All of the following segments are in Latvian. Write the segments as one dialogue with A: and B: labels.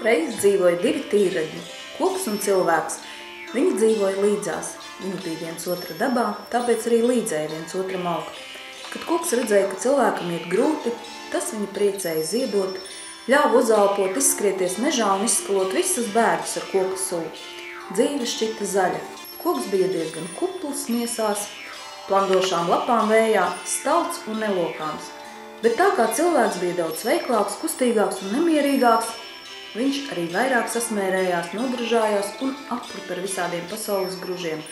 A: Reiz dzīvoja divi tīraģi, koks un cilvēks. Viņi dzīvoja līdzās. Viņi bija viens otra dabā, tāpēc arī līdzēja viens otram augt. Kad koks redzēja, ka cilvēkam iet grūti, tas viņu priecēja ziedot, ļāva uzalpot, izskrieties mežā un izskalot visus bēgus ar koka sulu. Dzīve šķita zaļa. Koks bija diezgan kupls miesās, plandošām lapām vējā, stalts un nelokāms. Bet tā kā cilvēks bija daudz veiklāks, kustīgāks un nemierīgāks, viņš arī vairāk sasmērējās, nodražājās un aprupa ar visādiem pasaules gružiem.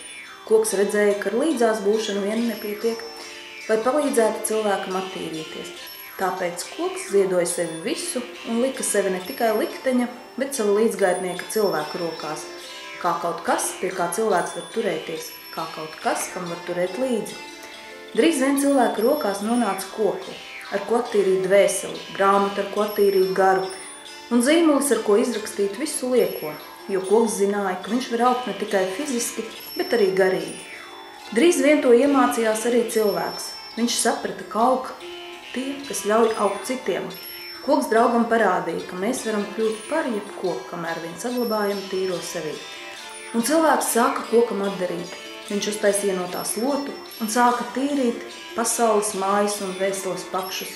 A: Koks redzēja, ka ar līdzās būšanu vien nepietiek, lai palīdzētu cilvēkam attīrīties. Tāpēc koks ziedoja sevi visu un lika sevi ne tikai likteņa, bet savu līdzgaitnieka cilvēku rokās, kā kaut kas, pie kā cilvēks var turēties, kā kaut kas, kam var turēt līdzi. Drīz vien cilvēka rokās nonāca kokli, ar ko attīrīt dvēseli, grāmatu, ar ko attīrīt garu, un zīmulis, ar ko izrakstīt visu lieko, jo koks zināja, ka viņš var augt ne tikai fiziski, bet arī garīgi. Drīz vien to iemācījās arī cilvēks. Viņš saprata, ka aug tie, kas ļauj augt citiem. Koks draugam parādīja, ka mēs varam kļūt par jebko, kamēr vien saglabājam tīro sevī. Un cilvēks sāka kokam atdarīt. Viņš uztaisīja no tās lotu un sāka tīrīt pasaules mājas un vēseles pakšus.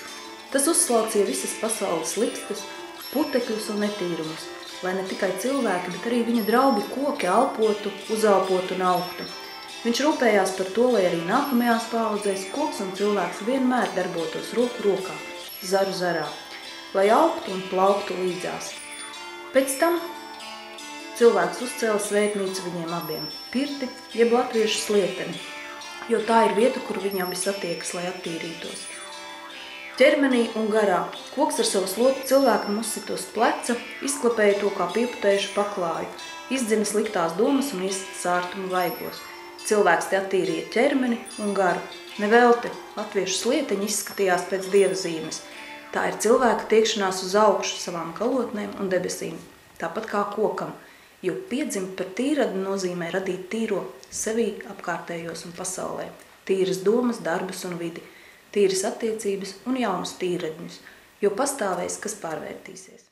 A: Tas uzslaucīja visas pasaules likstus, putekļus un netīrumus, lai ne tikai cilvēki, bet arī viņa draugi koki elpotu, uzalpotu un augtu. Viņš rūpējās par to, lai arī nākamajās paaudzēs koks un cilvēks vienmēr darbotos roku rokā, zaru zarā, lai augtu un plauktu līdzās. Pēc tam cilvēks uzcēla svētnīcu viņiem abiem, pirti jeb latviešu slieteni, jo tā ir vieta, kur viņi abi satiekas, lai attīrītos. Ķermenī un garā koks ar savu slotu cilvēkam uzsita uz pleca, izklapēja to kā pieputējušu paklāju, izdzina sliktās domas un iesita sārtumu vaigos. Cilvēks te attīrīja ķermeni un garu. Nevelti latviešu slietiņi izskatījās pēc dievzīmes. Tā ir cilvēka tiekšanās uz augšu savām galotnēm un debesīm, tāpat kā kokam, jo piedzimt par tīradi nozīmē radīt tīro sevī, apkārtējos un pasaulē, tīras domas, darbus un vidi, tīras attiecības un jaunus tīradņus, jo pastāvēs, kas pārvērtīsies.